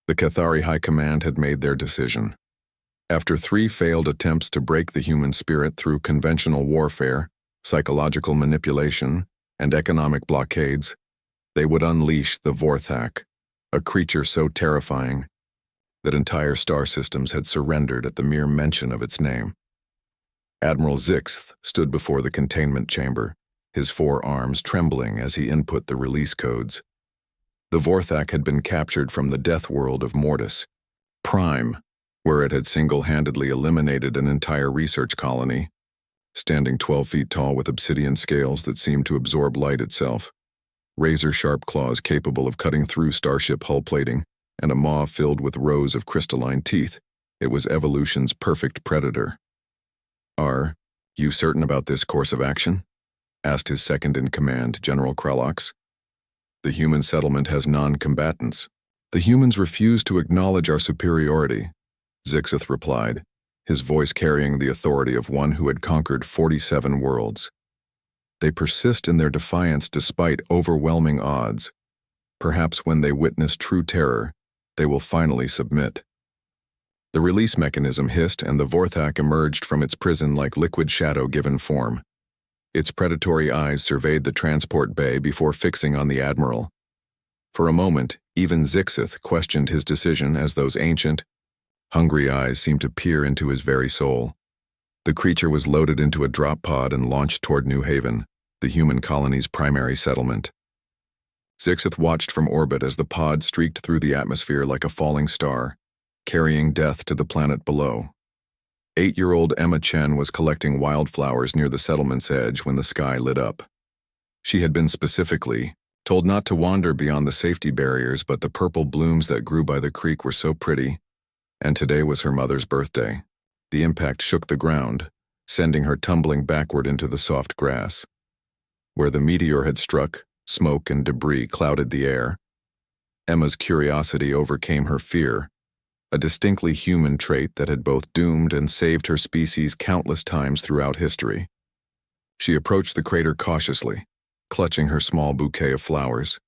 The Cathari High Command had made their decision. After 3 failed attempts to break the human spirit through conventional warfare, psychological manipulation, and economic blockades, they would unleash the Vorthak, a creature so terrifying that entire star systems had surrendered at the mere mention of its name. Admiral Zixth stood before the containment chamber, his 4 arms trembling as he input the release codes. The Vorthak had been captured from the death world of Mortis, Prime, where it had single-handedly eliminated an entire research colony, standing 12 feet tall with obsidian scales that seemed to absorb light itself, razor-sharp claws capable of cutting through starship hull plating, and a maw filled with rows of crystalline teeth. It was evolution's perfect predator. "Are you certain about this course of action?" asked his second-in-command, General Kralox. "The human settlement has non-combatants. The humans refuse to acknowledge our superiority," Zixith replied, his voice carrying the authority of one who had conquered 47 worlds. "They persist in their defiance despite overwhelming odds. Perhaps when they witness true terror, they will finally submit." The release mechanism hissed, and the Vorthak emerged from its prison like liquid shadow given form. Its predatory eyes surveyed the transport bay before fixing on the Admiral. For a moment, even Zixith questioned his decision as those ancient, hungry eyes seemed to peer into his very soul. The creature was loaded into a drop pod and launched toward New Haven, the human colony's primary settlement. Zixith watched from orbit as the pod streaked through the atmosphere like a falling star, carrying death to the planet below. 8-year-old Emma Chen was collecting wildflowers near the settlement's edge when the sky lit up. She had been specifically told not to wander beyond the safety barriers, but the purple blooms that grew by the creek were so pretty, and today was her mother's birthday. The impact shook the ground, sending her tumbling backward into the soft grass. Where the meteor had struck, smoke and debris clouded the air. Emma's curiosity overcame her fear, a distinctly human trait that had both doomed and saved her species countless times throughout history. She approached the crater cautiously, clutching her small bouquet of flowers.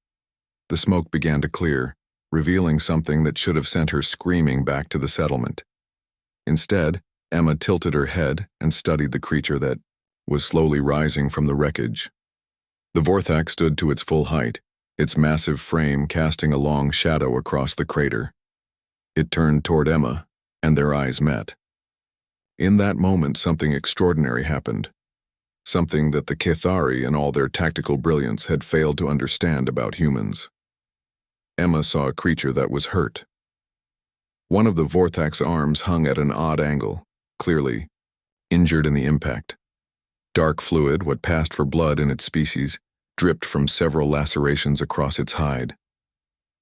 The smoke began to clear, revealing something that should have sent her screaming back to the settlement. Instead, Emma tilted her head and studied the creature that was slowly rising from the wreckage. The Vorthak stood to its full height, its massive frame casting a long shadow across the crater. It turned toward Emma, and their eyes met. In that moment, something extraordinary happened. Something that the Cathari, in all their tactical brilliance, had failed to understand about humans. Emma saw a creature that was hurt. One of the Vorthak's arms hung at an odd angle, clearly injured in the impact. Dark fluid, what passed for blood in its species, dripped from several lacerations across its hide.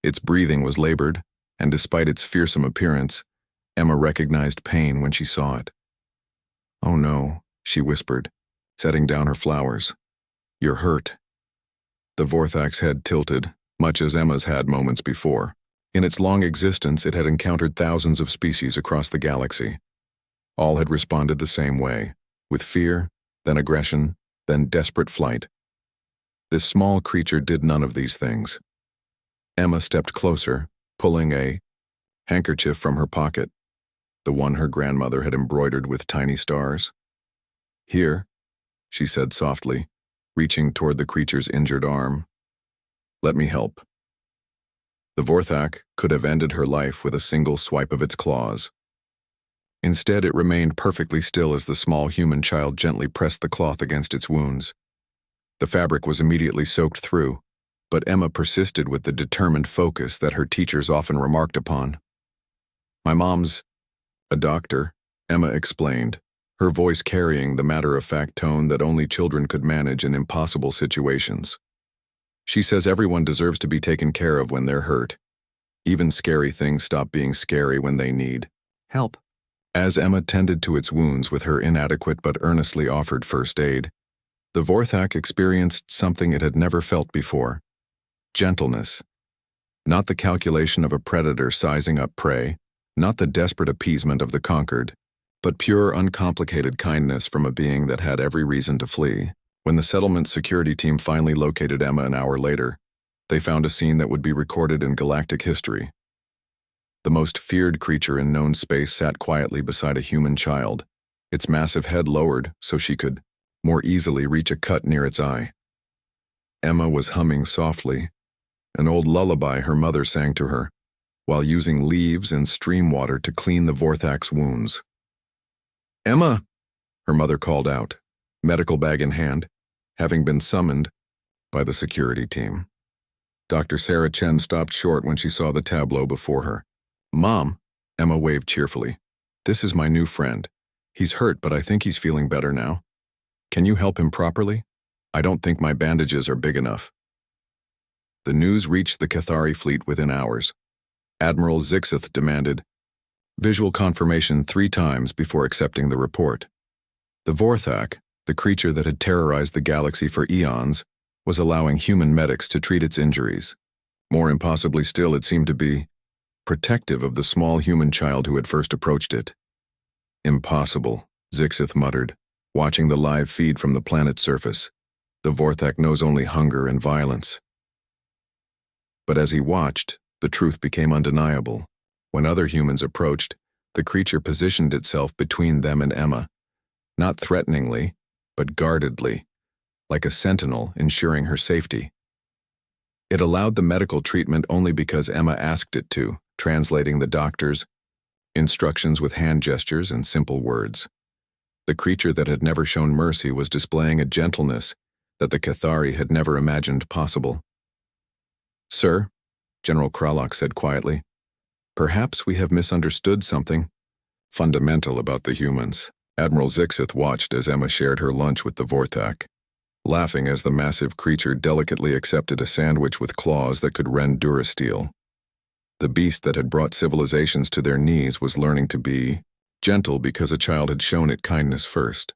Its breathing was labored, and despite its fearsome appearance, Emma recognized pain when she saw it. "Oh no," she whispered, setting down her flowers. "You're hurt." The Vorthak's head tilted, much as Emma's had moments before. In its long existence, it had encountered thousands of species across the galaxy. All had responded the same way, with fear, then aggression, then desperate flight. This small creature did none of these things. Emma stepped closer, pulling a handkerchief from her pocket, the one her grandmother had embroidered with tiny stars. "Here," she said softly, reaching toward the creature's injured arm. "Let me help." The Vorthak could have ended her life with a single swipe of its claws. Instead, it remained perfectly still as the small human child gently pressed the cloth against its wounds. The fabric was immediately soaked through, but Emma persisted with the determined focus that her teachers often remarked upon. "My mom's a doctor," Emma explained, her voice carrying the matter-of-fact tone that only children could manage in impossible situations. "She says everyone deserves to be taken care of when they're hurt. Even scary things stop being scary when they need help." As Emma tended to its wounds with her inadequate but earnestly offered first aid, the Vorthak experienced something it had never felt before: gentleness. Not the calculation of a predator sizing up prey, not the desperate appeasement of the conquered, but pure, uncomplicated kindness from a being that had every reason to flee. When the settlement security team finally located Emma an hour later, they found a scene that would be recorded in galactic history. The most feared creature in known space sat quietly beside a human child, its massive head lowered so she could more easily reach a cut near its eye. Emma was humming softly, an old lullaby her mother sang to her, while using leaves and stream water to clean the Vorthak's wounds. "Emma!" her mother called out, medical bag in hand, having been summoned by the security team. Dr. Sarah Chen stopped short when she saw the tableau before her. "Mom," Emma waved cheerfully. "This is my new friend. He's hurt, but I think he's feeling better now. Can you help him properly? I don't think my bandages are big enough." The news reached the Cathari fleet within hours. Admiral Zixith demanded visual confirmation 3 times before accepting the report. The Vorthak, the creature that had terrorized the galaxy for eons, was allowing human medics to treat its injuries. More impossibly still, it seemed to be protective of the small human child who had first approached it. "Impossible," Zixith muttered, watching the live feed from the planet's surface. "The Vorthak knows only hunger and violence." But as he watched, the truth became undeniable. When other humans approached, the creature positioned itself between them and Emma, not threateningly, but guardedly, like a sentinel ensuring her safety. It allowed the medical treatment only because Emma asked it to, translating the doctor's instructions with hand gestures and simple words. The creature that had never shown mercy was displaying a gentleness that the Cathari had never imagined possible. "Sir," General Kralok said quietly, "perhaps we have misunderstood something fundamental about the humans." Admiral Zixith watched as Emma shared her lunch with the Vorthak, laughing as the massive creature delicately accepted a sandwich with claws that could rend durasteel. The beast that had brought civilizations to their knees was learning to be gentle because a child had shown it kindness first.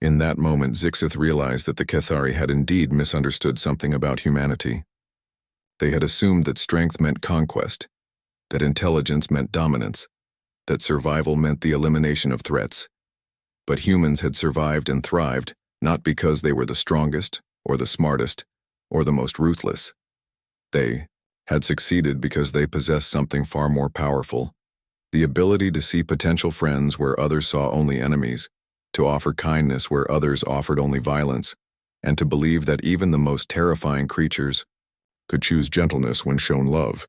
In that moment, Zixith realized that the Cathari had indeed misunderstood something about humanity. They had assumed that strength meant conquest, that intelligence meant dominance, that survival meant the elimination of threats. But humans had survived and thrived not because they were the strongest, or the smartest, or the most ruthless. They had succeeded because they possessed something far more powerful: the ability to see potential friends where others saw only enemies, to offer kindness where others offered only violence, and to believe that even the most terrifying creatures could choose gentleness when shown love.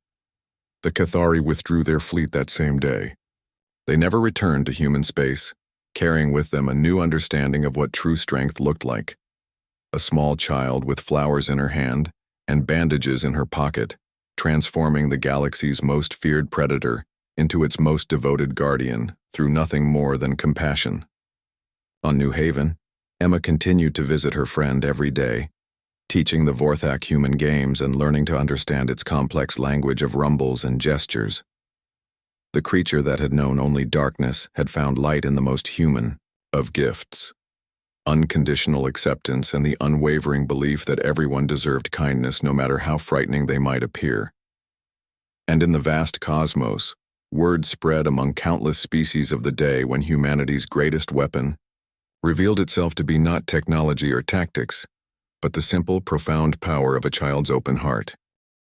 The Cathari withdrew their fleet that same day. They never returned to human space, carrying with them a new understanding of what true strength looked like. A small child with flowers in her hand and bandages in her pocket, transforming the galaxy's most feared predator into its most devoted guardian through nothing more than compassion. On New Haven, Emma continued to visit her friend every day, teaching the Vorthak human games and learning to understand its complex language of rumbles and gestures. The creature that had known only darkness had found light in the most human of gifts: unconditional acceptance and the unwavering belief that everyone deserved kindness no matter how frightening they might appear. And in the vast cosmos, word spread among countless species of the day when humanity's greatest weapon revealed itself to be not technology or tactics, but the simple, profound power of a child's open heart.